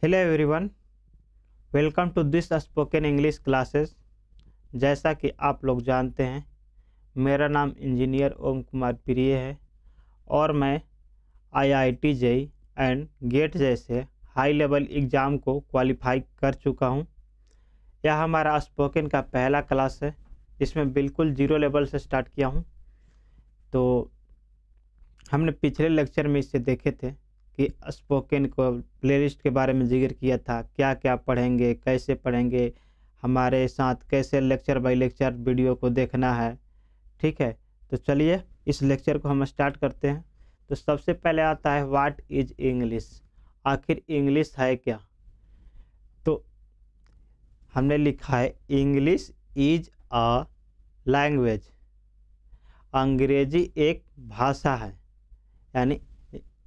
Hello everyone, welcome to this spoken English classes. जैसा कि आप लोग जानते हैं, मेरा नाम इंजीनियर ओम कुमार प्रिय है और मैं आईआईटी जेईई एंड गेट जैसे हाई लेवल एग्ज़ाम को क्वालिफाई कर चुका हूं। यह हमारा स्पोकन का पहला क्लास है। इसमें बिल्कुल ज़ीरो लेवल से स्टार्ट किया हूं। तो हमने पिछले लेक्चर में इसे देखे थे कि स्पोकन को प्लेलिस्ट के बारे में जिक्र किया था, क्या क्या पढ़ेंगे, कैसे पढ़ेंगे, हमारे साथ कैसे लेक्चर बाय लेक्चर वीडियो को देखना है। ठीक है, तो चलिए इस लेक्चर को हम स्टार्ट करते हैं। तो सबसे पहले आता है व्हाट इज इंग्लिश। आखिर इंग्लिश है क्या? तो हमने लिखा है इंग्लिश इज अ लैंग्वेज। अंग्रेजी एक भाषा है, यानी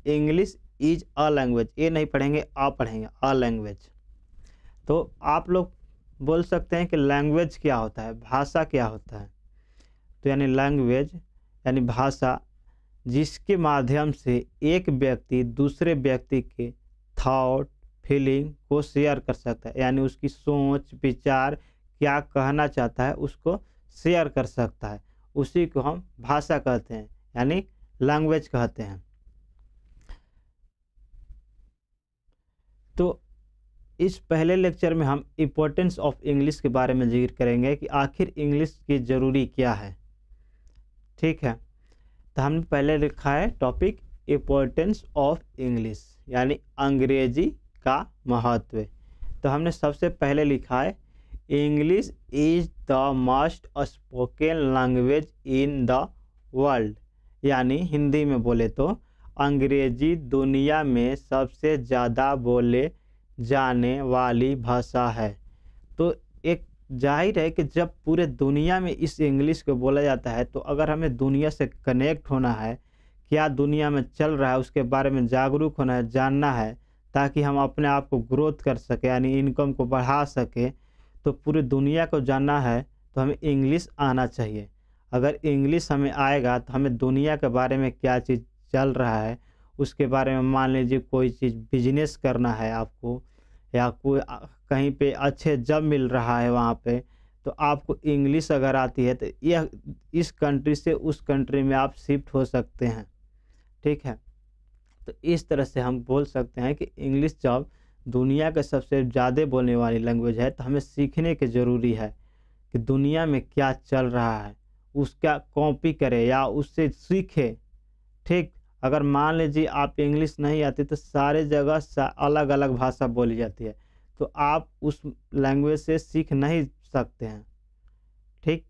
इंग्लिश इज अ लैंग्वेज। ये नहीं पढ़ेंगे, आ पढ़ेंगे, अ लैंग्वेज। तो आप लोग बोल सकते हैं कि लैंग्वेज क्या होता है, भाषा क्या होता है। तो यानी लैंग्वेज यानी भाषा, जिसके माध्यम से एक व्यक्ति दूसरे व्यक्ति के थॉट फीलिंग को शेयर कर सकता है, यानी उसकी सोच विचार क्या कहना चाहता है उसको शेयर कर सकता है। उसी को हम भाषा कहते हैं, यानी लैंग्वेज कहते हैं। तो इस पहले लेक्चर में हम इम्पोर्टेंस ऑफ इंग्लिश के बारे में जिक्र करेंगे कि आखिर इंग्लिश की ज़रूरी क्या है। ठीक है, तो हमने पहले लिखा है टॉपिक इम्पोर्टेंस ऑफ इंग्लिश, यानी अंग्रेजी का महत्व। तो हमने सबसे पहले लिखा है English is the most spoken language in the world, यानी हिंदी में बोले तो अंग्रेजी दुनिया में सबसे ज़्यादा बोले जाने वाली भाषा है। तो एक जाहिर है कि जब पूरे दुनिया में इस इंग्लिश को बोला जाता है, तो अगर हमें दुनिया से कनेक्ट होना है, क्या दुनिया में चल रहा है उसके बारे में जागरूक होना है, जानना है, ताकि हम अपने आप को ग्रोथ कर सके, यानी इनकम को बढ़ा सके, तो पूरी दुनिया को जानना है तो हमें इंग्लिश आना चाहिए। अगर इंग्लिश हमें आएगा तो हमें दुनिया के बारे में क्या चीज़ चल रहा है उसके बारे में, मान लीजिए कोई चीज़ बिजनेस करना है आपको, या कोई कहीं पे अच्छे जॉब मिल रहा है वहाँ पे, तो आपको इंग्लिश अगर आती है तो यह इस कंट्री से उस कंट्री में आप शिफ्ट हो सकते हैं। ठीक है, तो इस तरह से हम बोल सकते हैं कि इंग्लिश जब दुनिया के सबसे ज़्यादा बोलने वाली लैंग्वेज है, तो हमें सीखने की ज़रूरी है कि दुनिया में क्या चल रहा है, उसका कॉपी करें या उससे सीखें। ठीक, अगर मान लीजिए आप इंग्लिश नहीं आती तो सारे जगह अलग अलग भाषा बोली जाती है, तो आप उस लैंग्वेज से सीख नहीं सकते हैं। ठीक,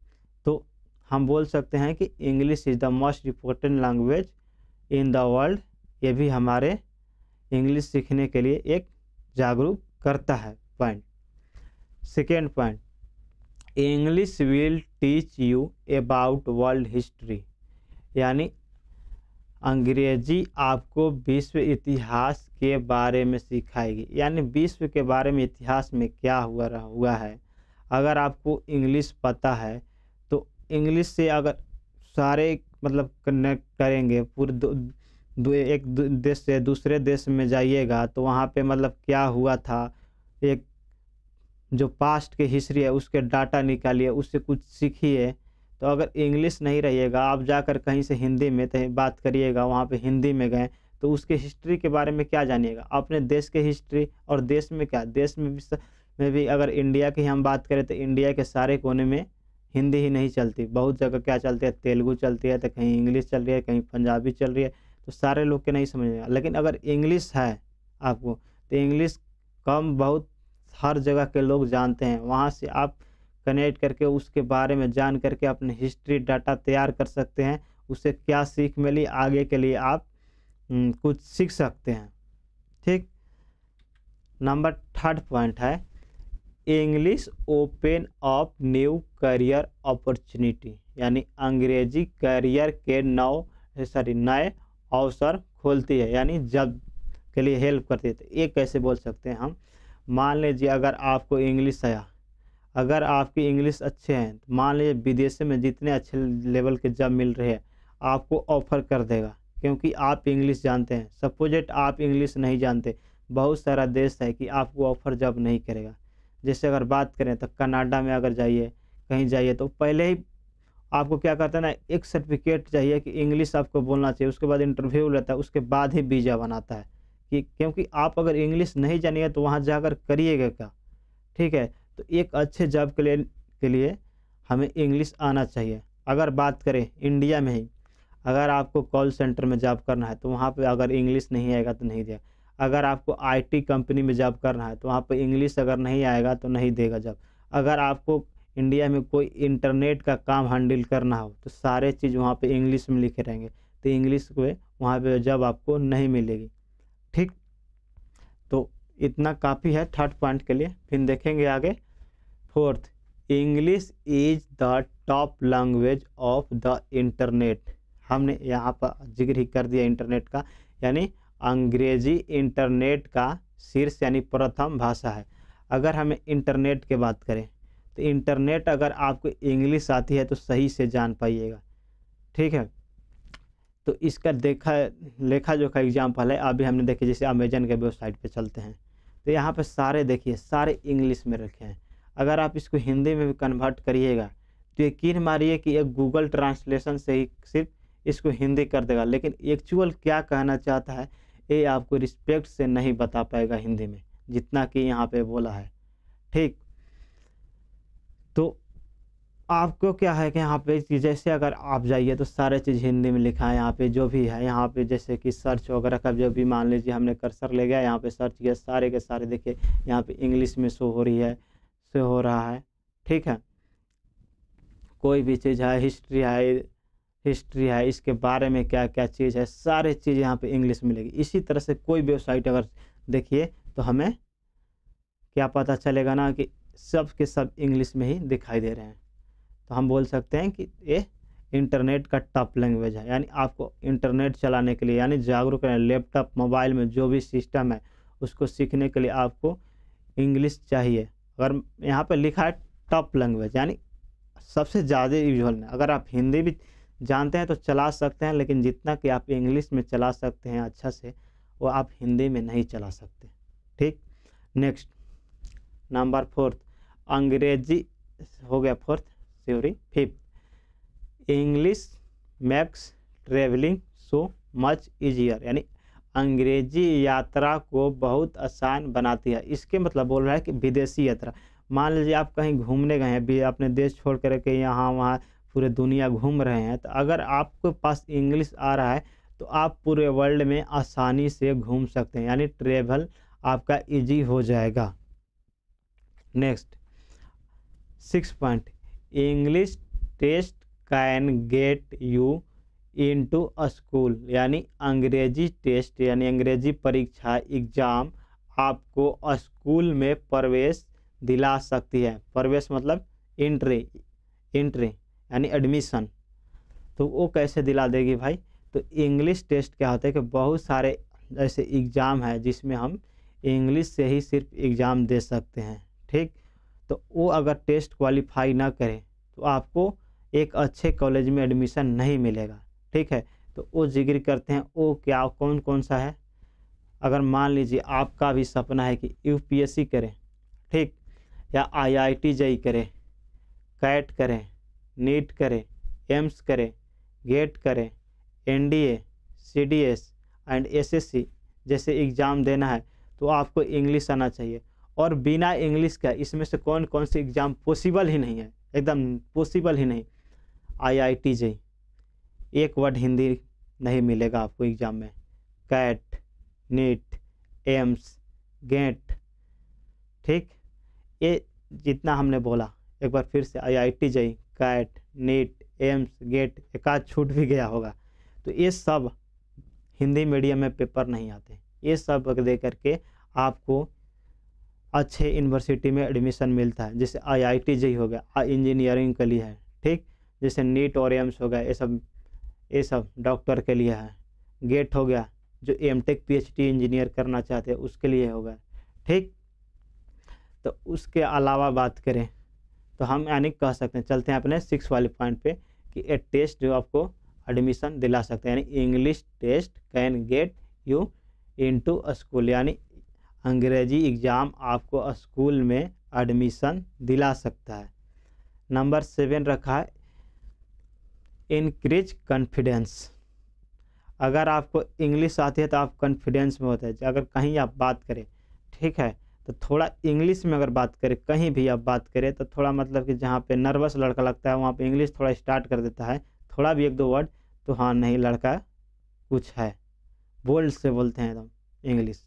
तो हम बोल सकते हैं कि English is the most important language in the world. ये भी हमारे इंग्लिश सीखने के लिए एक जागरूक करता है। Point second point, English will teach you about world history, यानी अंग्रेजी आपको विश्व इतिहास के बारे में सिखाएगी, यानी विश्व के बारे में, इतिहास में क्या हुआ है। अगर आपको इंग्लिश पता है तो इंग्लिश से अगर सारे मतलब कनेक्ट करेंगे, पूरे एक देश से दूसरे देश में जाइएगा तो वहाँ पे मतलब क्या हुआ था, एक जो पास्ट के हिस्ट्री है उसके डाटा निकालिए, उससे कुछ सीखिए। तो अगर इंग्लिश नहीं रहिएगा, आप जाकर कहीं से हिंदी में तो बात करिएगा, वहाँ पे हिंदी में गए तो उसके हिस्ट्री के बारे में क्या जानिएगा, अपने देश के हिस्ट्री। और देश में क्या, देश में भी अगर इंडिया की हम बात करें तो इंडिया के सारे कोने में हिंदी ही नहीं चलती, बहुत जगह क्या चलती है, तेलुगु चलती है, तो कहीं इंग्लिश चल रही है, कहीं पंजाबी चल रही है, तो सारे लोग के नहीं समझेगा। लेकिन अगर इंग्लिश है आपको तो इंग्लिश कम बहुत हर जगह के लोग जानते हैं, वहाँ से आप कनेक्ट करके उसके बारे में जान करके अपने हिस्ट्री डाटा तैयार कर सकते हैं। उससे क्या सीख मिली, आगे के लिए आप कुछ सीख सकते हैं। ठीक, नंबर थर्ड पॉइंट है English open up new career opportunity, यानी अंग्रेजी करियर के नए अवसर खोलती है, यानी जॉब के लिए हेल्प करती है। तो ये कैसे बोल सकते हैं हम, मान लीजिए अगर आपको इंग्लिश आया, अगर आपकी इंग्लिश अच्छे हैं, तो मान लीजिए विदेश में जितने अच्छे लेवल के जॉब मिल रहे हैं आपको ऑफर कर देगा, क्योंकि आप इंग्लिश जानते हैं। सपोजेट आप इंग्लिश नहीं जानते, बहुत सारा देश है कि आपको ऑफ़र जॉब नहीं करेगा। जैसे अगर बात करें तो कनाडा में अगर जाइए, कहीं जाइए, तो पहले ही आपको क्या करता है ना, एक सर्टिफिकेट चाहिए कि इंग्लिश आपको बोलना चाहिए, उसके बाद इंटरव्यू लेता है, उसके बाद ही वीज़ा बनाता है कि क्योंकि आप अगर इंग्लिश नहीं जानिए तो वहाँ जाकर करिएगा क्या, ठीक है। तो एक अच्छे जॉब के लिए हमें इंग्लिश आना चाहिए। अगर बात करें इंडिया में ही, अगर आपको कॉल सेंटर में जॉब करना है तो वहाँ पे अगर इंग्लिश नहीं आएगा तो नहीं देगा। अगर आपको आईटी कंपनी में जॉब करना है तो वहाँ पे इंग्लिश अगर नहीं आएगा तो नहीं देगा जॉब। अगर आपको इंडिया में कोई इंटरनेट का काम हैंडल करना हो तो सारे चीज़ वहाँ पे इंग्लिश में लिखे रहेंगे, तो इंग्लिश में वहाँ पे जॉब आपको नहीं मिलेगी, ठीक। तो इतना काफ़ी है थर्ड पॉइंट के लिए, फिर देखेंगे आगे। Fourth, English is the top language of the internet. हमने यहाँ पर जिक्र ही कर दिया इंटरनेट का, यानी अंग्रेजी इंटरनेट का शीर्ष यानी प्रथम भाषा है। अगर हमें इंटरनेट की बात करें तो इंटरनेट अगर आपको इंग्लिश आती है तो सही से जान पाइएगा, ठीक है। तो इसका लेखा जोखा एग्जाम्पल है, अभी हमने देखे जैसे अमेजन के वेबसाइट पे चलते हैं तो यहाँ पे सारे देखिए सारे इंग्लिश में रखे हैं। अगर आप इसको हिंदी में भी कन्वर्ट करिएगा तो यकीन मारिए कि एक गूगल ट्रांसलेशन से ही सिर्फ इसको हिंदी कर देगा, लेकिन एक्चुअल क्या कहना चाहता है ये आपको रिस्पेक्ट से नहीं बता पाएगा हिंदी में, जितना कि यहाँ पे बोला है, ठीक। तो आपको क्या है कि यहाँ पे कि जैसे अगर आप जाइए तो सारे चीज़ हिंदी में लिखा है, यहाँ पे जो भी है, यहाँ पे जैसे कि सर्च वगैरह का जो भी मान लीजिए हमने कर्सर ले गया यहाँ पे सर्च किया, सारे के सारे देखिए यहाँ पे इंग्लिश में शो हो रही है, शो हो रहा है, ठीक है। कोई भी चीज़ है, हिस्ट्री है, इसके बारे में क्या क्या चीज़ है, सारे चीज़ यहाँ पे इंग्लिश में मिलेगी। इसी तरह से कोई वेबसाइट अगर देखिए तो हमें क्या पता चलेगा ना कि सब के सब इंग्लिश में ही दिखाई दे रहे हैं। तो हम बोल सकते हैं कि ये इंटरनेट का टॉप लैंग्वेज है, यानी आपको इंटरनेट चलाने के लिए यानी जागरूक रहें, लैपटॉप मोबाइल में जो भी सिस्टम है उसको सीखने के लिए आपको इंग्लिश चाहिए। अगर यहाँ पे लिखा है टॉप लैंग्वेज यानी सबसे ज़्यादा यूजुअल में, अगर आप हिंदी भी जानते हैं तो चला सकते हैं, लेकिन जितना कि आप इंग्लिश में चला सकते हैं अच्छा से वो आप हिंदी में नहीं चला सकते, ठीक। नेक्स्ट नंबर फोर्थ, अंग्रेजी हो गया fourth, sorry fifth, English max travelling so much easier, यानी अंग्रेजी यात्रा को बहुत आसान बनाती है। इसके मतलब बोल रहा है कि विदेशी यात्रा, मान लीजिए आप कहीं घूमने गए हैं, भी अपने देश छोड़ कर के यहाँ वहाँ पूरे दुनिया घूम रहे हैं, तो अगर आपके पास इंग्लिश आ रहा है तो आप पूरे वर्ल्ड में आसानी से घूम सकते हैं, यानी ट्रेवल आपका इजी हो जाएगा। Next 6 point, English test can get you into a school, यानी अंग्रेजी टेस्ट यानी अंग्रेजी परीक्षा एग्ज़ाम आपको स्कूल में प्रवेश दिला सकती है। प्रवेश मतलब एंट्री यानी एडमिशन। तो वो कैसे दिला देगी भाई, तो इंग्लिश टेस्ट क्या होता है कि बहुत सारे ऐसे एग्ज़ाम है जिसमें हम इंग्लिश से ही सिर्फ एग्ज़ाम दे सकते हैं, ठीक। तो वो अगर टेस्ट क्वालिफाई ना करें तो आपको एक अच्छे कॉलेज में एडमिशन नहीं मिलेगा, ठीक है। तो वो जिक्र करते हैं वो क्या कौन कौन सा है। अगर मान लीजिए आपका भी सपना है कि यूपीएससी करें, ठीक, या आईआईटी जेईई करें, कैट करें, नीट करें, एम्स करें, गेट करें, एनडीए, सीडीएस एंड एसएससी जैसे एग्ज़ाम देना है तो आपको इंग्लिश आना चाहिए। और बिना इंग्लिश का इसमें से कौन कौन से एग्ज़ाम पॉसिबल ही नहीं है, एकदम पॉसिबल ही नहीं। आईआईटी जेईई एक वर्ड हिंदी नहीं मिलेगा आपको एग्ज़ाम में, कैट, नीट, एम्स, गेट, ठीक। ये जितना हमने बोला एक बार फिर से, IIT JEE, CAT, NEET, AIIMS, GATE, एक आध छूट भी गया होगा, तो ये सब हिंदी मीडियम में पेपर नहीं आते। ये सब दे करके आपको अच्छे यूनिवर्सिटी में एडमिशन मिलता है। जैसे आईआईटी जेईई हो गया इंजीनियरिंग के लिए है, ठीक। जैसे नीट और एम्स हो गया ये सब डॉक्टर के लिए है। गेट हो गया जो एमटेक पीएचडी इंजीनियर करना चाहते हैं उसके लिए होगा, ठीक। तो उसके अलावा बात करें तो हम यानी कह सकते हैं, चलते हैं अपने 6 वाले पॉइंट पे कि एक टेस्ट जो आपको एडमिशन दिला सकते हैं, यानी English test can get you into a school, यानी अंग्रेजी एग्ज़ाम आपको स्कूल में एडमिशन दिला सकता है। नंबर 7 रखा है इनक्रीज कॉन्फिडेंस। अगर आपको इंग्लिश आती है तो आप कॉन्फिडेंस में होते हैं। अगर कहीं आप बात करें, ठीक है, तो थोड़ा इंग्लिश में अगर बात करें, कहीं भी आप बात करें तो थोड़ा मतलब कि जहाँ पे नर्वस लड़का लगता है वहाँ पे इंग्लिश थोड़ा स्टार्ट कर देता है, थोड़ा भी 1-2 वर्ड, तो हाँ नहीं लड़का कुछ है, बोल्ड से बोलते हैं एकदम इंग्लिश,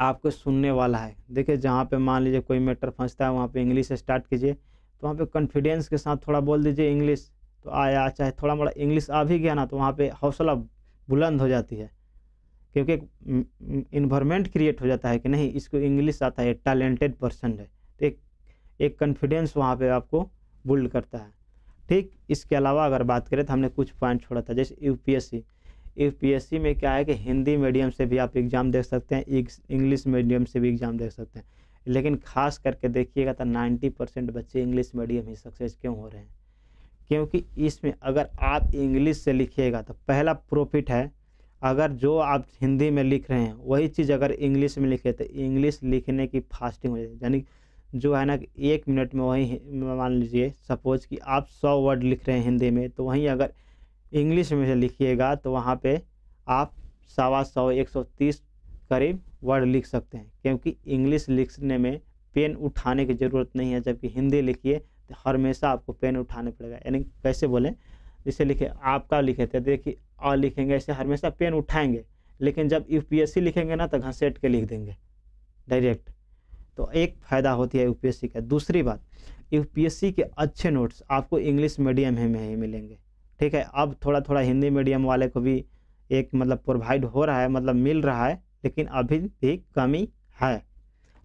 आपको सुनने वाला है। देखिए जहाँ पे मान लीजिए कोई मैटर फंसता है वहाँ पे इंग्लिश स्टार्ट कीजिए, तो वहाँ पे कॉन्फिडेंस के साथ थोड़ा बोल दीजिए इंग्लिश, तो आया, चाहे थोड़ा मोड़ा इंग्लिश आ भी गया ना तो वहाँ पे हौसला बुलंद हो जाती है, क्योंकि एक इन्वायरमेंट क्रिएट हो जाता है कि नहीं इसको इंग्लिश आता है, टैलेंटेड पर्सन है, तो एक कॉन्फिडेंस वहाँ पे आपको बिल्ड करता है। ठीक, इसके अलावा अगर बात करें तो हमने कुछ पॉइंट छोड़ा था, जैसे यूपीएससी में क्या है कि हिंदी मीडियम से भी आप एग्ज़ाम दे सकते हैं, इंग्लिश मीडियम से भी एग्ज़ाम दे सकते हैं, लेकिन खास करके देखिएगा तो 90% बच्चे इंग्लिश मीडियम ही सक्सेस क्यों हो रहे हैं, क्योंकि इसमें अगर आप इंग्लिश से लिखिएगा तो पहला प्रॉफिट है, अगर जो आप हिंदी में लिख रहे हैं वही चीज़ अगर इंग्लिश में लिखे तो इंग्लिश लिखने की फास्टिंग हो जाएगी, यानी जो है ना कि 1 मिनट में वही, मान लीजिए सपोज कि आप 100 वर्ड लिख रहे हैं हिंदी में, तो वहीं अगर इंग्लिश में से लिखिएगा तो वहाँ पे आप 125 130 करीब वर्ड लिख सकते हैं, क्योंकि इंग्लिश लिखने में पेन उठाने की ज़रूरत नहीं है, जबकि हिंदी लिखिए तो हमेशा आपको पेन उठाने पड़ेगा। यानी कैसे बोलें, जैसे लिखे आपका लिखे थे, देखिए आ लिखेंगे ऐसे हमेशा पेन उठाएंगे, लेकिन जब यूपीएससी लिखेंगे ना तो घसीट के लिख देंगे डायरेक्ट, तो एक फ़ायदा होती है यूपीएससी का। दूसरी बात, यूपीएससी के अच्छे नोट्स आपको इंग्लिश मीडियम में ही मिलेंगे, ठीक है। अब थोड़ा थोड़ा हिंदी मीडियम वाले को भी एक मतलब प्रोवाइड हो रहा है, मतलब मिल रहा है, लेकिन अभी भी कमी है,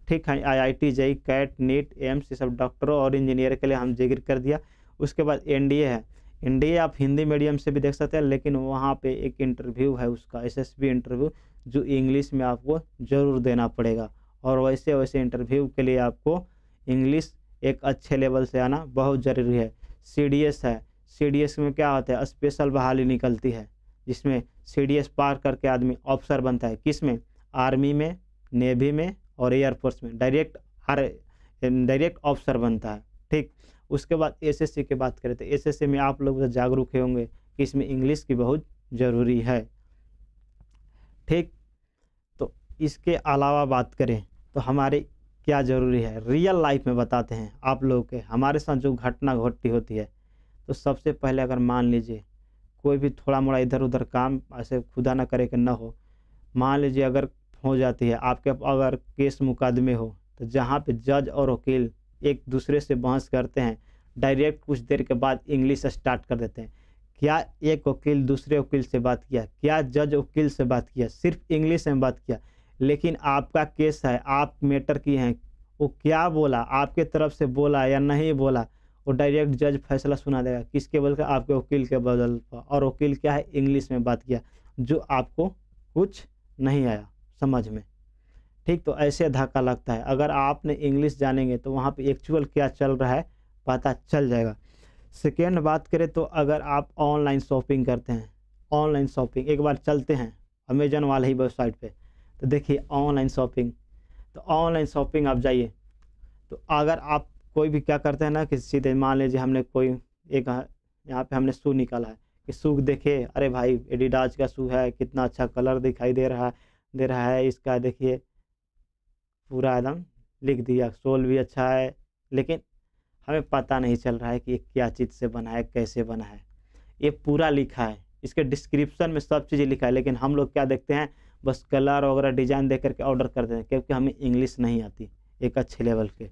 ठीक है। IIT, JEE, CAT, NEET, AIIMS, ये सब डॉक्टरों और इंजीनियर के लिए हम जिक्र कर दिया। उसके बाद एनडीए है, एनडीए आप हिंदी मीडियम से भी देख सकते हैं, लेकिन वहाँ पे एक इंटरव्यू है उसका, एसएसबी इंटरव्यू, जो इंग्लिश में आपको ज़रूर देना पड़ेगा, और वैसे वैसे इंटरव्यू के लिए आपको इंग्लिश एक अच्छे लेवल से आना बहुत ज़रूरी है। सीडीएस है, सीडीएस में क्या होता है, स्पेशल बहाली निकलती है, जिसमें सीडीएस पार करके आदमी ऑफिसर बनता है, किस में, आर्मी में, नेवी में और एयरफोर्स में, डायरेक्ट ऑफिसर बनता है, ठीक। उसके बाद एसएससी की बात करें तो एसएससी में आप लोग जागरूक होंगे कि इसमें इंग्लिश की बहुत ज़रूरी है, ठीक। तो इसके अलावा बात करें तो हमारे क्या ज़रूरी है, रियल लाइफ में बताते हैं आप लोगों के, हमारे साथ जो घटना घटती होती है। तो सबसे पहले अगर मान लीजिए कोई भी थोड़ा मोड़ा इधर उधर काम ऐसे खुदा ना करे कि ना हो, मान लीजिए अगर हो जाती है आपके, अगर केस मुकदमे हो तो जहाँ पे जज और वकील एक दूसरे से बहस करते हैं, डायरेक्ट कुछ देर के बाद इंग्लिश स्टार्ट कर देते हैं। क्या एक वकील दूसरे वकील से बात किया, क्या जज वकील से बात किया, सिर्फ इंग्लिश में बात किया, लेकिन आपका केस है, आप मैटर किए हैं, वो क्या बोला, आपके तरफ से बोला या नहीं बोला, वो डायरेक्ट जज फैसला सुना देगा, किसके बदल का, आपके वकील के बदल पर, और वकील क्या है, इंग्लिश में बात किया, जो आपको कुछ नहीं आया समझ में, ठीक। तो ऐसे धक्का लगता है, अगर आपने इंग्लिश जानेंगे तो वहाँ पे एक्चुअल क्या चल रहा है पता चल जाएगा। सेकेंड बात करें तो अगर आप ऑनलाइन शॉपिंग करते हैं, ऑनलाइन शॉपिंग एक बार चलते हैं अमेजन वाले ही वेबसाइट पे, तो देखिए ऑनलाइन शॉपिंग, तो ऑनलाइन शॉपिंग आप जाइए, तो अगर आप कोई भी क्या करते हैं ना कि सीधे मान लीजिए हमने कोई एक यहाँ पे हमने शू निकाला है, कि शू देखे, अरे भाई एडिडास का शू है, कितना अच्छा कलर दिखाई दे रहा है इसका, देखिए पूरा एकदम लिख दिया, सोल भी अच्छा है, लेकिन हमें पता नहीं चल रहा है कि ये क्या चीज़ से बना है, कैसे बना है। ये पूरा लिखा है, इसके डिस्क्रिप्शन में सब चीज़ लिखा है, लेकिन हम लोग क्या देखते हैं, बस कलर वगैरह डिज़ाइन देख करके ऑर्डर कर देते हैं, क्योंकि हमें इंग्लिश नहीं आती एक अच्छे लेवल के,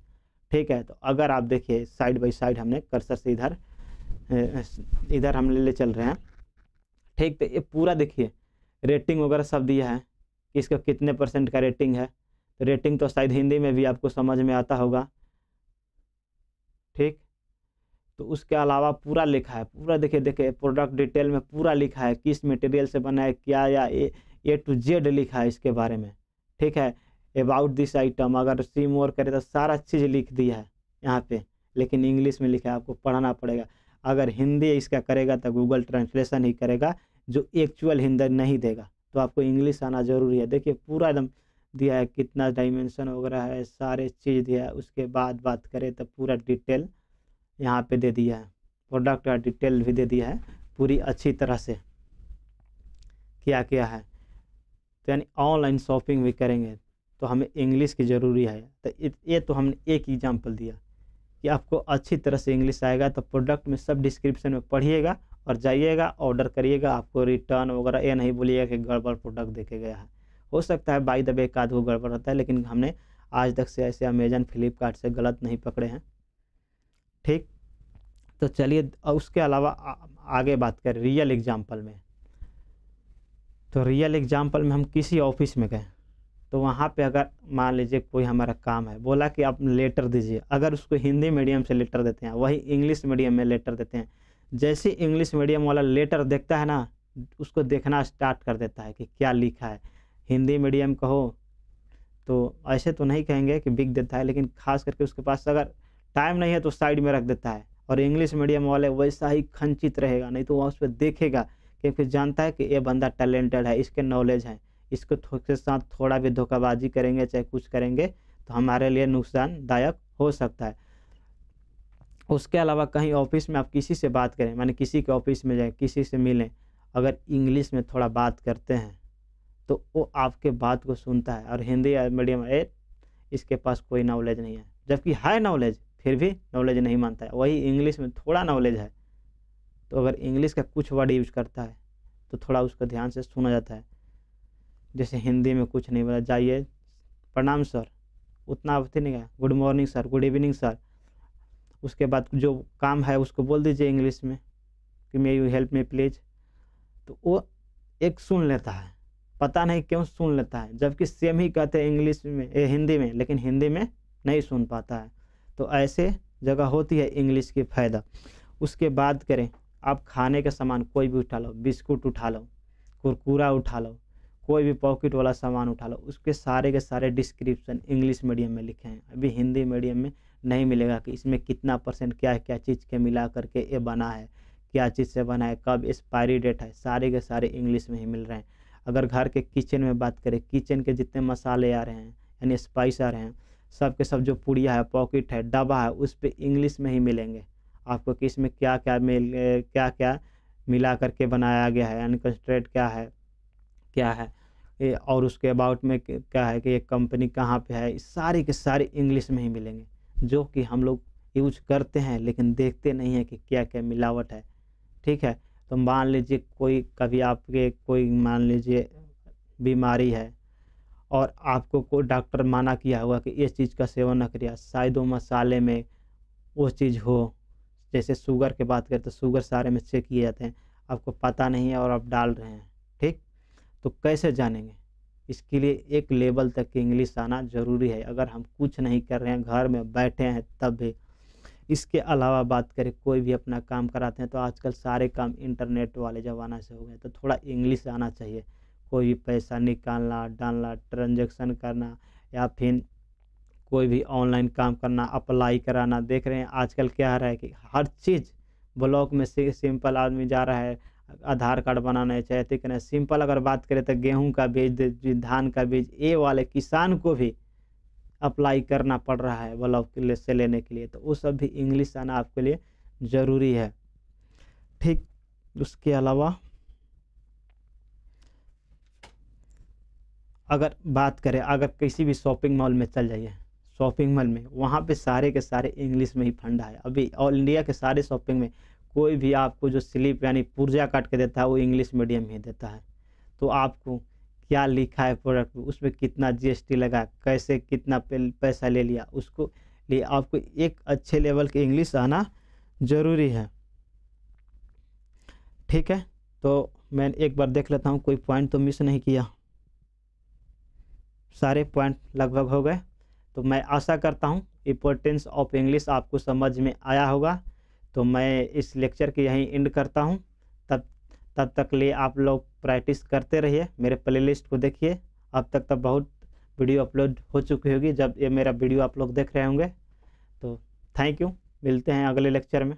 ठीक है। तो अगर आप देखिए साइड बाई साइड हमने कर्सर से इधर हम ले चल रहे हैं, ठीक। तो ये पूरा देखिए रेटिंग वगैरह सब दिया है कि इसका कितने % का रेटिंग है, तो रेटिंग तो शायद हिंदी में भी आपको समझ में आता होगा, ठीक। तो उसके अलावा पूरा लिखा है, पूरा देखिए प्रोडक्ट डिटेल में पूरा लिखा है, किस मटेरियल से बना है, क्या, या ए टू जेड लिखा है इसके बारे में, ठीक है। अबाउट दिस आइटम अगर सी मोर करे तो सारा चीज़ लिख दिया है यहाँ पे, लेकिन इंग्लिश में लिखा है, आपको पढ़ना पड़ेगा। अगर हिंदी इसका करेगा तो गूगल ट्रांसलेशन ही करेगा, जो एक्चुअल हिंदी नहीं देगा, तो आपको इंग्लिश आना ज़रूरी है। देखिए पूरा एकदम दिया है, कितना डायमेंशन वगैरह है, सारे चीज़ दिया है। उसके बाद बात करें तो पूरा डिटेल यहाँ पे दे दिया है, प्रोडक्ट का डिटेल भी दे दिया है पूरी अच्छी तरह से क्या क्या है। तो यानी ऑनलाइन शॉपिंग भी करेंगे तो हमें इंग्लिश की ज़रूरी है। तो ये तो हमने एक एग्जांपल दिया कि आपको अच्छी तरह से इंग्लिश आएगा तो प्रोडक्ट में सब डिस्क्रिप्शन में पढ़िएगा और जाइएगा, ऑर्डर करिएगा। आपको रिटर्न वगैरह ये नहीं बोलिएगा कि गड़बड़ प्रोडक्ट देखे गया है। हो सकता है बाई द वे एक आध को गड़बड़ होता है, लेकिन हमने आज तक से ऐसे अमेजन फ्लिपकार्ट से गलत नहीं पकड़े हैं। ठीक, तो चलिए उसके अलावा आगे बात करें रियल एग्जाम्पल में। तो रियल एग्जाम्पल में हम किसी ऑफिस में गए तो वहाँ पे अगर मान लीजिए कोई हमारा काम है, बोला कि आप लेटर दीजिए, अगर उसको हिंदी मीडियम से लेटर देते हैं, वही इंग्लिश मीडियम में लेटर देते हैं, जैसे इंग्लिश मीडियम वाला लेटर देखता है ना, उसको देखना स्टार्ट कर देता है कि क्या लिखा है। हिंदी मीडियम कहो तो ऐसे तो नहीं कहेंगे कि बिक देता है, लेकिन खास करके उसके पास अगर टाइम नहीं है तो साइड में रख देता है। और इंग्लिश मीडियम वाले वैसा ही खंचित रहेगा, नहीं तो वह उस पर देखेगा, क्योंकि जानता है कि ये बंदा टैलेंटेड है, इसके नॉलेज है। इसको के साथ थोड़ा भी धोखाबाजी करेंगे चाहे कुछ करेंगे तो हमारे लिए नुकसानदायक हो सकता है। उसके अलावा कहीं ऑफिस में आप किसी से बात करें, माने किसी के ऑफिस में जाएं, किसी से मिलें, अगर इंग्लिश में थोड़ा बात करते हैं तो वो आपके बात को सुनता है। और हिंदी मीडियम इसके पास कोई नॉलेज नहीं है, जबकि है नॉलेज फिर भी नॉलेज नहीं मानता है। वही इंग्लिश में थोड़ा नॉलेज है तो अगर इंग्लिश का कुछ वर्ड यूज करता है तो थोड़ा उसको ध्यान से सुना जाता है। जैसे हिंदी में कुछ नहीं बोला, जाइए प्रणाम सर, उतना अवधि नहीं है, good morning sir, good evening sir. उसके बाद जो काम है उसको बोल दीजिए इंग्लिश में कि may you help me please. तो वो एक सुन लेता है, पता नहीं क्यों सुन लेता है, जबकि सेम ही कहते हैं इंग्लिश में हिंदी में, लेकिन हिंदी में नहीं सुन पाता है। तो ऐसे जगह होती है इंग्लिश की फ़ायदा। उसके बाद करें, आप खाने का सामान कोई भी उठा लो, बिस्कुट उठा लो, कुरकुरा उठा लो, कोई भी पॉकेट वाला सामान उठा लो, उसके सारे के सारे डिस्क्रिप्शन इंग्लिश मीडियम में लिखे हैं। अभी हिंदी मीडियम में नहीं मिलेगा कि इसमें कितना % क्या क्या चीज़ के मिला करके ये बना है, क्या चीज़ से बना है, कब एक्सपायरी डेट है, सारे के सारे इंग्लिश में ही मिल रहे हैं। अगर घर के किचन में बात करें, किचन के जितने मसाले आ रहे हैं यानी स्पाइस आ रहे हैं, सब के सब जो पुड़िया है, पॉकेट है, डब्बा है, उस पर इंग्लिश में ही मिलेंगे आपको कि इसमें क्या क्या मिला करके बनाया गया है, यानी कंसंट्रेट क्या है ये, और उसके अबाउट में क्या है कि ये कंपनी कहाँ पे है, सारे के सारे इंग्लिश में ही मिलेंगे, जो कि हम लोग यूज करते हैं लेकिन देखते नहीं हैं कि क्या क्या मिलावट है। ठीक है, तो मान लीजिए कोई कभी आपके कोई मान लीजिए बीमारी है और आपको कोई डॉक्टर मना किया हुआ कि इस चीज़ का सेवन न करिए, शायद वो मसाले में वो चीज़ हो। जैसे शुगर की बात करें तो शुगर सारे में चेक किए जाते हैं, आपको पता नहीं है और आप डाल रहे हैं। ठीक, तो कैसे जानेंगे? इसके लिए एक लेवल तक की इंग्लिश आना ज़रूरी है, अगर हम कुछ नहीं कर रहे हैं, घर में बैठे हैं तब भी। इसके अलावा बात करें, कोई भी अपना काम कराते हैं तो आजकल सारे काम इंटरनेट वाले ज़माना से हो गए, तो थोड़ा इंग्लिश आना चाहिए। कोई भी पैसा निकालना, डालना, ट्रांजैक्शन करना, या फिर कोई भी ऑनलाइन काम करना, अप्लाई कराना। देख रहे हैं आजकल क्या आ रहा है कि हर चीज़ ब्लॉक में से सिंपल आदमी जा रहा है, आधार कार्ड बनाना है चाहे करना है। सिंपल अगर बात करें तो गेहूं का बीज, धान का बीज, ये वाले किसान को भी अप्लाई करना पड़ रहा है ब्लॉक से लेने के लिए, तो वो सब भी इंग्लिश आना आपके लिए ज़रूरी है। ठीक, उसके अलावा अगर बात करें, अगर किसी भी शॉपिंग मॉल में चल जाइए, शॉपिंग मॉल में वहाँ पे सारे के सारे इंग्लिश में ही फंडा है। अभी ऑल इंडिया के सारे शॉपिंग में कोई भी आपको जो स्लिप यानी पुर्जा काट के देता है वो इंग्लिश मीडियम ही देता है। तो आपको क्या लिखा है प्रोडक्ट में, उसमें कितना GST लगा, कैसे कितना पैसा ले लिया, उसको लिए आपको एक अच्छे लेवल की इंग्लिश आना ज़रूरी है। ठीक है, तो मैं एक बार देख लेता हूँ कोई पॉइंट तो मिस नहीं किया, सारे पॉइंट लगभग हो गए। तो मैं आशा करता हूँ इम्पोर्टेंस ऑफ इंग्लिश आपको समझ में आया होगा। तो मैं इस लेक्चर की यहीं एंड करता हूँ। तब तक लिए आप लोग प्रैक्टिस करते रहिए, मेरे प्लेलिस्ट को देखिए। अब तक तो बहुत वीडियो अपलोड हो चुकी होगी जब ये मेरा वीडियो आप लोग देख रहे होंगे। तो थैंक यू, मिलते हैं अगले लेक्चर में।